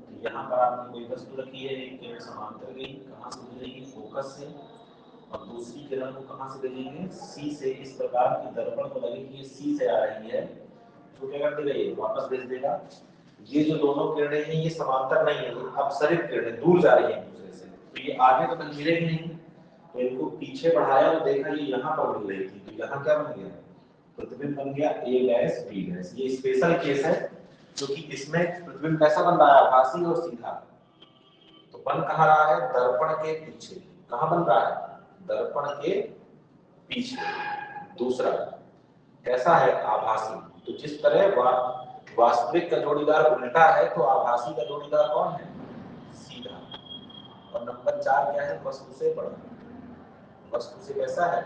तो यहाँ पर आपने कोई वस्तु रखी है, एक किरण समांतर गई, कहाँ से गुजरेगी, फोकस से, और दूसरी किरण को कहाँ से भेजेंगे, C से। इस प्रकार की दर्पण को लगे कि ये C से आ रही है, तो क्या कर देगा, ये वापस भेज देगा। ये जो दोनों किरणें हैं ये समांतर नहीं है, ये अपसरित किरणें दूर जा रही हैं एक दूसरे से, तो ये आगे तो कहीं मिलेगी नहीं। तो इनको पीछे बढ़ाया तो देखा ये यहाँ पर मिल रही थी, तो यहाँ क्या बन गया, प्रतिबिंब बन गया A डैश B डैश। ये स्पेशल केस है क्योंकि इसमें प्रतिबिंब कैसा बन रहा है, आभासी और सीधा। तो बन कहाँ रहा है, दर्पण के पीछे। कहाँ बन रहा है, दर्पण के पीछे। दूसरा कैसा है, आभासी। तो जिस तरह वास्तविक का जोड़ीदार उल्टा है, तो आभासी का जोड़ीदार कौन है, सीधा। और नंबर 4 क्या है, वस्तु से बड़ा। वस्तु से कैसा है,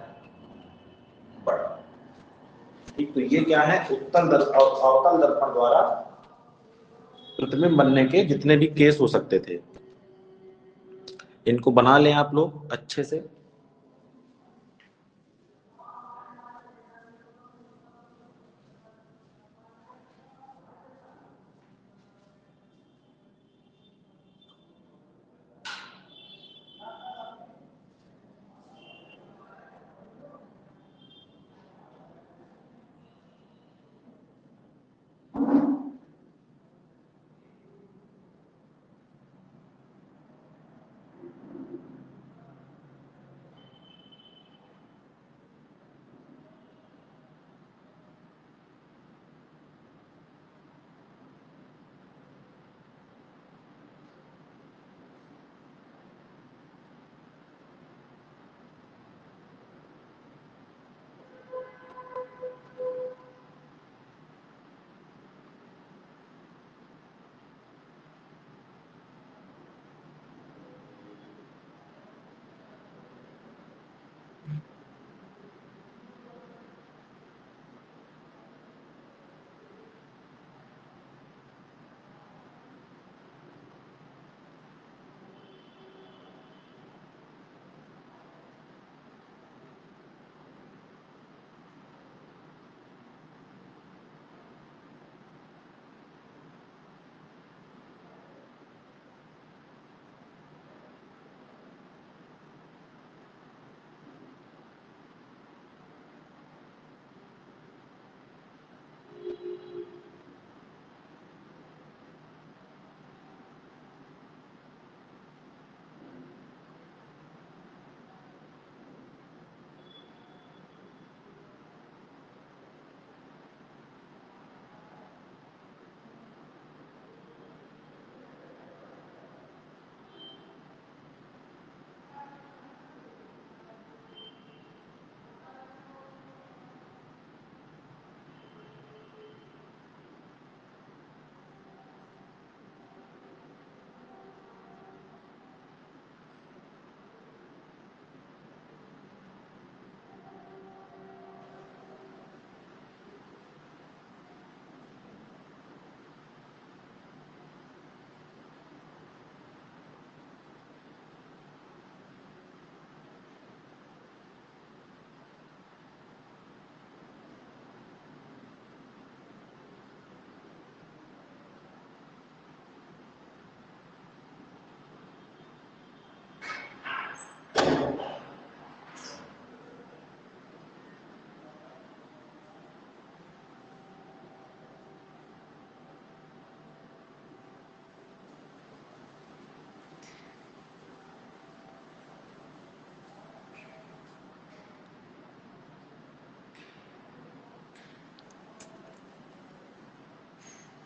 बड़ा। ठीक, तो ये क्या है, उत्तल दर्पण और अवतल दर्पण द्वारा प्रतिबिंब बनने के जितने भी केस हो सकते थे, इनको बना लें आप लोग अच्छे से।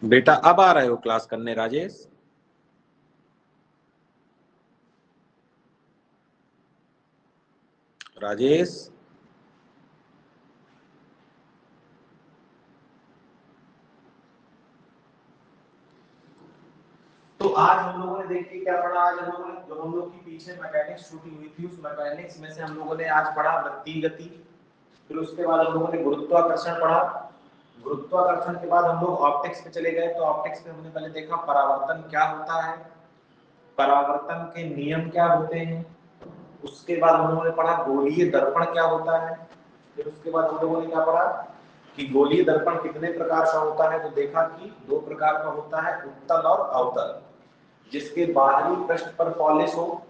बेटा अब आ रहे हो क्लास करने राजेश? राजेश तो आज हम लोगों ने देखिए क्या पढ़ा। आज हम लोगों ने जो हम लोग की पीछे मैकेनिक्स छूटी हुई थी उस मैकेनिक्स में से हम लोगों ने आज पढ़ा वृत्तीय गति, फिर उसके बाद हम लोगों ने गुरुत्वाकर्षण पढ़ा। गुरुत्वाकर्षण के बाद हम लोग ऑप्टिक्स पे चले गए। तो ऑप्टिक्स में हमने पहले देखा परावर्तन क्या होता है, परावर्तन के नियम क्या होते हैं। उसके बाद हम लोगों ने पढ़ा गोलीय दर्पण क्या होता है। फिर उसके बाद हम लोगों ने क्या पढ़ा कि गोलीय दर्पण कितने प्रकार का होता है। तो देखा कि दो प्रकार का होता है, उत्तल और अवतल। जिसके बाहरी पृष्ठ पर पॉलिश हो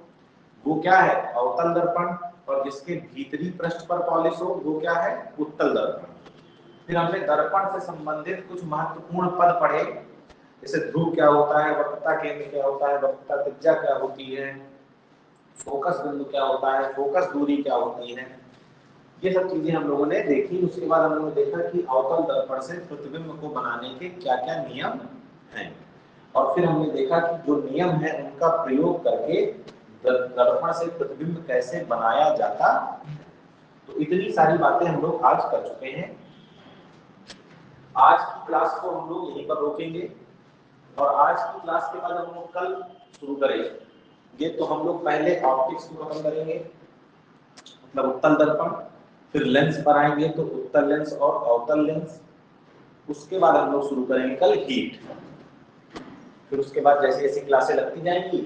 वो क्या है, अवतल दर्पण, और जिसके भीतरी पृष्ठ पर पॉलिश हो वो क्या है, उत्तल दर्पण। फिर हमने दर्पण से संबंधित कुछ महत्वपूर्ण पद पढ़े, जैसे ध्रुव क्या होता है, वक्रता केंद्र क्या होता है, वक्रता त्रिज्या क्या होती है, फोकस बिंदु क्या होता है, फोकस दूरी क्या होती है। ये सब चीजें हम लोगों ने देखी। उसके बाद हम लोगों ने देखा कि अवतल दर्पण से प्रतिबिंब को बनाने के क्या क्या नियम हैं, और फिर हमने देखा कि जो नियम है उनका प्रयोग करके दर्पण से प्रतिबिंब कैसे बनाया जाता। तो इतनी सारी बातें हम लोग आज कर चुके हैं। आज की क्लास को हम लोग यहीं पर रोकेंगे और आज की क्लास के बाद हम लोग कल शुरू करेंगे। तो हम लोग पहले ऑप्टिक्स को खत्म करेंगे, मतलब उत्तल दर्पण, फिर लेंस पर आएंगे तो उत्तल लेंस और अवतल लेंस। उसके बाद हम लोग शुरू करेंगे कल हीट। फिर उसके बाद जैसे जैसे क्लासें लगती जाएंगी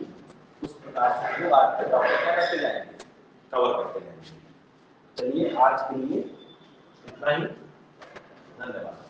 उस प्रकार से हम लोग आज का टॉपिक करते जाएंगे, कवर करते जाएंगे। चलिए आज के लिए इतना ही, धन्यवाद।